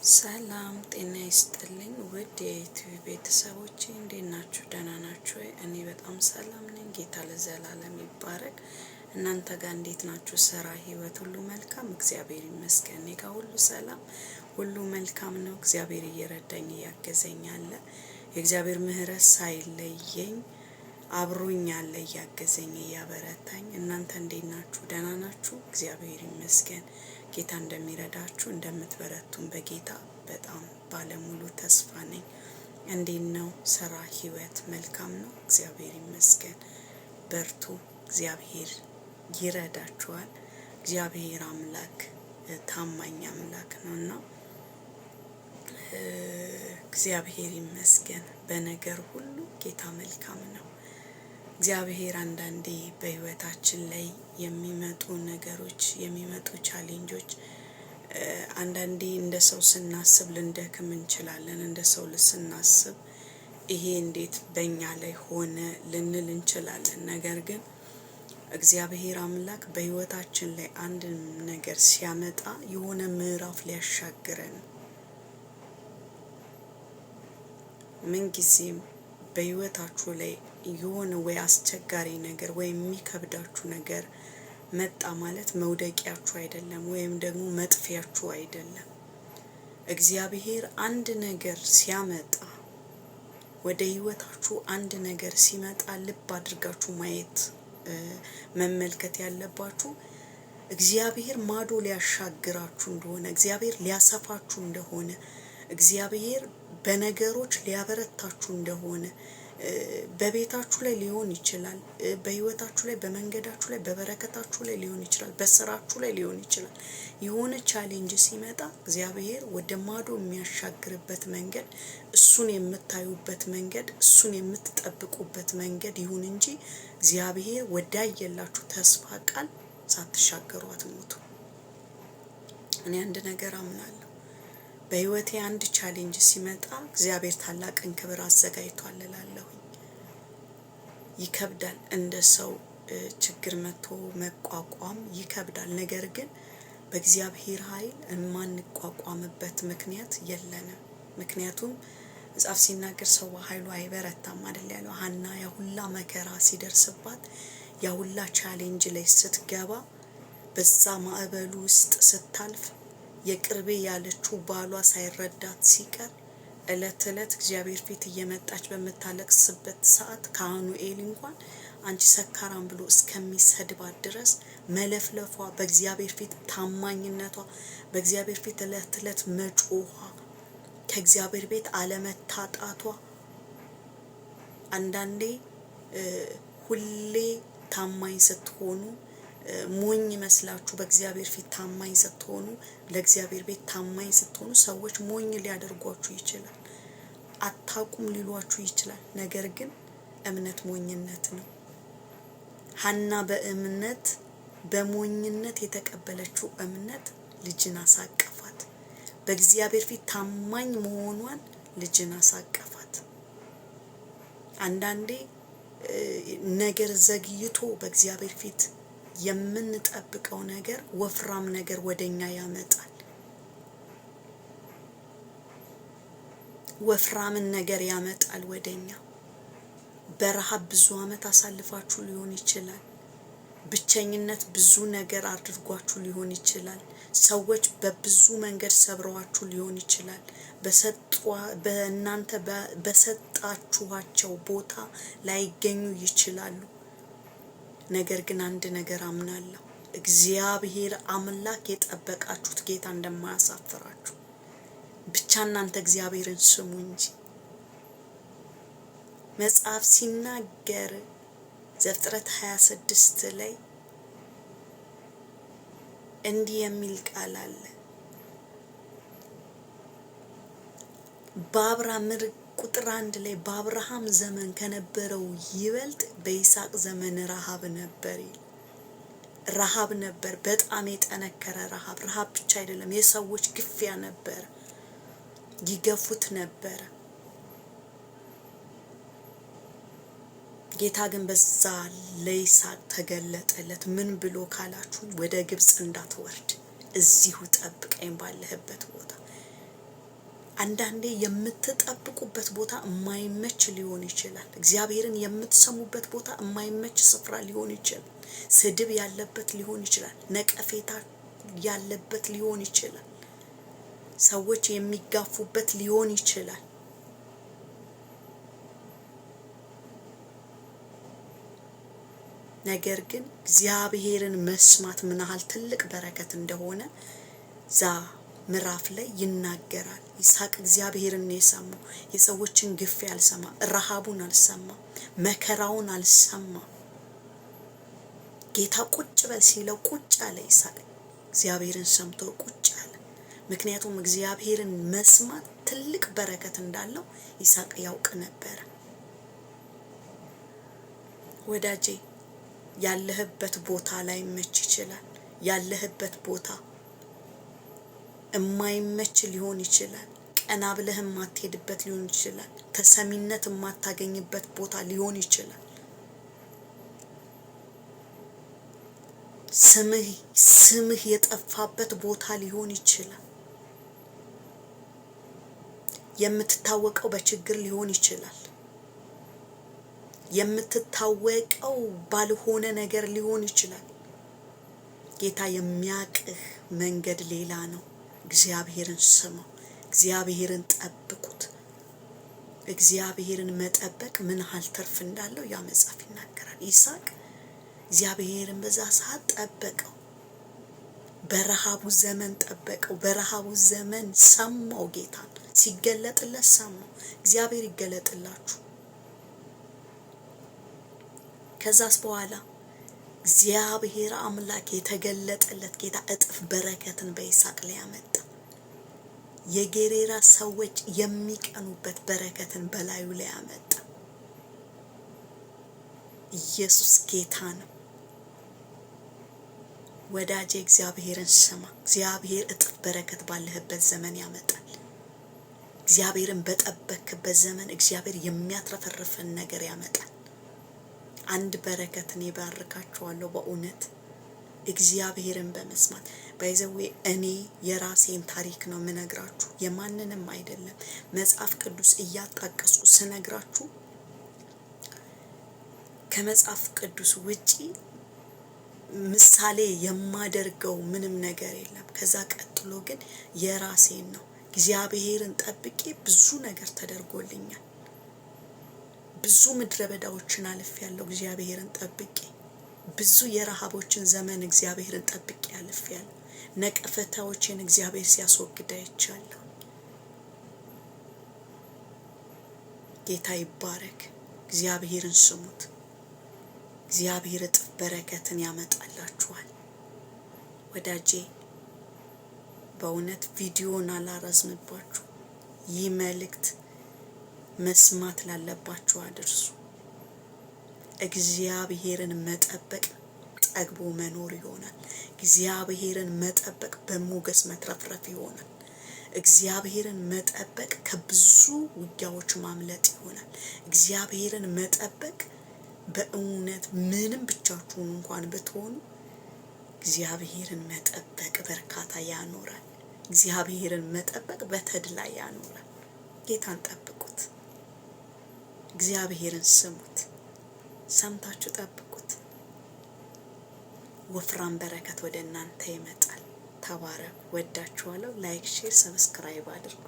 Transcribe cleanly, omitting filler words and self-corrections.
ሰላም ጤና ይስጥልኝ ውድ የዩቲዩብ ቤተሰቦቼ እንዴት ናችሁ? ደህና ናችሁ ወይ? እኔ በጣም ሰላም ነኝ። ጌታ ለዘላለም ይባረክ። እናንተ ጋር እንዴት ናችሁ? ስራ፣ ህይወት ሁሉ መልካም? እግዚአብሔር ይመስገን። እኔ ጋር ሁሉ ሰላም፣ ሁሉ መልካም ነው። እግዚአብሔር እየረዳኝ እያገዘኝ አለ። የእግዚአብሔር ምሕረት ሳይለየኝ አብሮኝ አለ፣ እያገዘኝ እያበረታኝ። እናንተ እንዴት ናችሁ? ደህና ናችሁ? እግዚአብሔር ይመስገን። ጌታ እንደሚረዳችሁ እንደምትበረቱን በጌታ በጣም ባለሙሉ ተስፋ ነኝ። እንዴት ነው ስራ፣ ህይወት መልካም ነው? እግዚአብሔር ይመስገን። በርቱ፣ እግዚአብሔር ይረዳችኋል። እግዚአብሔር አምላክ ታማኝ አምላክ ነውና እግዚአብሔር ይመስገን። በነገር ሁሉ ጌታ መልካም ነው። እግዚአብሔር አንዳንዴ በህይወታችን ላይ የሚመጡ ነገሮች የሚመጡ ቻሌንጆች አንዳንዴ እንደ ሰው ስናስብ ልንደክም እንችላለን። እንደ ሰው ስናስብ ይሄ እንዴት በእኛ ላይ ሆነ ልንል እንችላለን። ነገር ግን እግዚአብሔር አምላክ በህይወታችን ላይ አንድ ነገር ሲያመጣ የሆነ ምዕራፍ ሊያሻግረን ምን ጊዜም በህይወታችሁ ላይ የሆነ ወይ አስቸጋሪ ነገር ወይ የሚከብዳችሁ ነገር መጣ ማለት መውደቂያችሁ አይደለም፣ ወይም ደግሞ መጥፊያችሁ አይደለም። እግዚአብሔር አንድ ነገር ሲያመጣ ወደ ህይወታችሁ አንድ ነገር ሲመጣ ልብ አድርጋችሁ ማየት መመልከት ያለባችሁ እግዚአብሔር ማዶ ሊያሻግራችሁ እንደሆነ፣ እግዚአብሔር ሊያሰፋችሁ እንደሆነ፣ እግዚአብሔር በነገሮች ሊያበረታችሁ እንደሆነ በቤታችሁ ላይ ሊሆን ይችላል፣ በህይወታችሁ ላይ፣ በመንገዳችሁ ላይ፣ በበረከታችሁ ላይ ሊሆን ይችላል፣ በስራችሁ ላይ ሊሆን ይችላል። የሆነ ቻሌንጅ ሲመጣ እግዚአብሔር ወደ ማዶ የሚያሻግርበት መንገድ፣ እሱን የምታዩበት መንገድ፣ እሱን የምትጠብቁበት መንገድ ይሁን እንጂ እግዚአብሔር ወዳየላችሁ ተስፋ ቃል ሳትሻገሩ አትሞቱ። እኔ አንድ ነገር አምናለሁ። በህይወቴ አንድ ቻሌንጅ ሲመጣ እግዚአብሔር ታላቅን ክብር አዘጋጅቷል እላለሁ። ይከብዳል፣ እንደ ሰው ችግር መጥቶ መቋቋም ይከብዳል። ነገር ግን በእግዚአብሔር ኃይል የማንቋቋምበት ምክንያት የለንም። ምክንያቱም መጽሐፍ ሲናገር ሰው በኃይሉ አይበረታም አይደል ያለው። ሐና ያሁላ መከራ ሲደርስባት ያሁላ ቻሌንጅ ላይ ስትገባ በዛ ማዕበሉ ውስጥ ስታልፍ የቅርቤ ያለችው ባሏ ሳይረዳት ሲቀር እለት እግዚአብሔር ፊት እየመጣች በመታለቅስበት ሰዓት ካህኑ ኤሊ እንኳን አንቺ ሰካራም ብሎ እስከሚሰድባት ድረስ መለፍለፏ፣ በእግዚአብሔር ፊት ታማኝነቷ፣ በእግዚአብሔር ፊት እለት መጮሃ፣ ከእግዚአብሔር ቤት አለመታጣቷ አንዳንዴ ሁሌ ታማኝ ስትሆኑ ሞኝ መስላችሁ በእግዚአብሔር ፊት ታማኝ ስትሆኑ፣ ለእግዚአብሔር ቤት ታማኝ ስትሆኑ ሰዎች ሞኝ ሊያደርጓችሁ ይችላል፣ አታቁም ሊሏችሁ ይችላል። ነገር ግን እምነት ሞኝነት ነው። ሐና በእምነት በሞኝነት የተቀበለችው እምነት ልጅን አሳቀፋት። በእግዚአብሔር ፊት ታማኝ መሆኗን ልጅን አሳቀፋት። አንዳንዴ ነገር ዘግይቶ በእግዚአብሔር ፊት የምንጠብቀው ነገር ወፍራም ነገር ወደኛ ያመጣል። ወፍራምን ነገር ያመጣል ወደኛ። በረሃብ ብዙ አመት አሳልፋችሁ ሊሆን ይችላል። ብቸኝነት ብዙ ነገር አድርጓችሁ ሊሆን ይችላል። ሰዎች በብዙ መንገድ ሰብረዋችሁ ሊሆን ይችላል። በእናንተ በሰጣችኋቸው ቦታ ላይገኙ ይችላሉ። ነገር ግን አንድ ነገር አምናለሁ፣ እግዚአብሔር አምላክ የጠበቃችሁት ጌታ እንደማያሳፍራችሁ። ብቻ እናንተ እግዚአብሔርን ስሙ እንጂ። መጽሐፍ ሲናገር ዘፍጥረት 26 ላይ እንዲህ የሚል ቃል አለ። በአብርሃም ቁጥር 1 ላይ በአብርሃም ዘመን ከነበረው ይበልጥ በይስሐቅ ዘመን ረሃብ ነበር። በጣም የጠነከረ ረሃብ ብቻ አይደለም፣ የሰዎች ግፊያ ነበር፣ ይገፉት ነበር። ጌታ ግን በዛ ለይስሐቅ ተገለጠለት። ምን ብሎ ካላችሁ ወደ ግብጽ እንዳትወርድ እዚሁ ጠብቀኝ ባለህበት ቦታ አንዳንዴ የምትጠብቁበት ቦታ የማይመች ሊሆን ይችላል። እግዚአብሔርን የምትሰሙበት ቦታ የማይመች ስፍራ ሊሆን ይችላል። ስድብ ያለበት ሊሆን ይችላል። ነቀፌታ ያለበት ሊሆን ይችላል። ሰዎች የሚጋፉበት ሊሆን ይችላል። ነገር ግን እግዚአብሔርን መስማት ምን ያህል ትልቅ በረከት እንደሆነ ዛ ምዕራፍ ላይ ይናገራል። ይስሐቅ እግዚአብሔርን ነው የሰማው። የሰዎችን ግፍ አልሰማ፣ ረሃቡን አልሰማ፣ መከራውን አልሰማ። ጌታ ቁጭ በል ሲለው ቁጭ አለ። ይስሐቅ እግዚአብሔርን ሰምቶ ቁጭ አለ። ምክንያቱም እግዚአብሔርን መስማት ትልቅ በረከት እንዳለው ይስሐቅ ያውቅ ነበር። ወዳጄ ያለህበት ቦታ ላይ መች ይችላል። ያለህበት ቦታ የማይመች ሊሆን ይችላል። ቀና ብለህ የማትሄድበት ሊሆን ይችላል። ተሰሚነት የማታገኝበት ቦታ ሊሆን ይችላል። ስምህ የጠፋበት ቦታ ሊሆን ይችላል። የምትታወቀው በችግር ሊሆን ይችላል። የምትታወቀው ባልሆነ ነገር ሊሆን ይችላል። ጌታ የሚያቅህ መንገድ ሌላ ነው። እግዚአብሔርን ስሙ። እግዚአብሔርን ጠብቁት። እግዚአብሔርን መጠበቅ ምን ያህል ትርፍ እንዳለው ያ መጽሐፍ ይናገራል። ይስሐቅ እግዚአብሔርን በዛ ሰዓት ጠበቀው። በረሃቡ ዘመን ጠበቀው። በረሃቡ ዘመን ሰማው። ጌታን ሲገለጥለት ሰማው። እግዚአብሔር ይገለጥላችሁ። ከዛስ በኋላ እግዚአብሔር አምላክ የተገለጠለት ጌታ እጥፍ በረከትን በይስሐቅ ላይ ያመጣ። የጌሬራ ሰዎች የሚቀኑበት በረከትን በላዩ ላይ ያመጣ። ኢየሱስ ጌታ ነው። ወዳጄ እግዚአብሔርን ስማ። እግዚአብሔር እጥፍ በረከት ባለህበት ዘመን ያመጣል። እግዚአብሔርን በጠበክበት ዘመን እግዚአብሔር የሚያትረፈርፍን ነገር ያመጣል። አንድ በረከትን ይባርካችኋለሁ። በእውነት እግዚአብሔርን በመስማት ባይዘዌ እኔ የራሴን ታሪክ ነው ምነግራችሁ፣ የማንንም አይደለም። መጽሐፍ ቅዱስ እያጣቀስኩ ስነግራችሁ ከመጽሐፍ ቅዱስ ውጪ ምሳሌ የማደርገው ምንም ነገር የለም። ከዛ ቀጥሎ ግን የራሴን ነው። እግዚአብሔርን ጠብቄ ብዙ ነገር ተደርጎልኛል። ብዙ ምድረ በዳዎችን አልፌያለሁ እግዚአብሔርን ጠብቄ። ብዙ የረሃቦችን ዘመን እግዚአብሔርን ጠብቄ አልፌያለሁ። ነቀፈታዎችን እግዚአብሔር ሲያስወግድ አይቻለሁ። ጌታ ይባረክ። እግዚአብሔርን ስሙት። እግዚአብሔር እጥፍ በረከትን ያመጣላችኋል። ወዳጄ በእውነት ቪዲዮን አላረዝምባችሁ። ይህ መልእክት መስማት ላለባችሁ አድርሱ። እግዚአብሔርን መጠበቅ ጠግቦ መኖር ይሆናል። እግዚአብሔርን መጠበቅ በሞገስ መትረፍረፍ ይሆናል። እግዚአብሔርን መጠበቅ ከብዙ ውጊያዎች ማምለጥ ይሆናል። እግዚአብሔርን መጠበቅ በእውነት ምንም ብቻችሁን እንኳን ብትሆኑ እግዚአብሔርን መጠበቅ በርካታ ያኖራል። እግዚአብሔርን መጠበቅ በተድላ ያኖራል። ጌታን ጠብቁት። እግዚአብሔርን ስሙት። ሰምታችሁ ጠብቁት። ወፍራም በረከት ወደ እናንተ ይመጣል። ተባረኩ። ወዳችኋለሁ። ላይክ፣ ሼር፣ ሰብስክራይብ አድርጉ።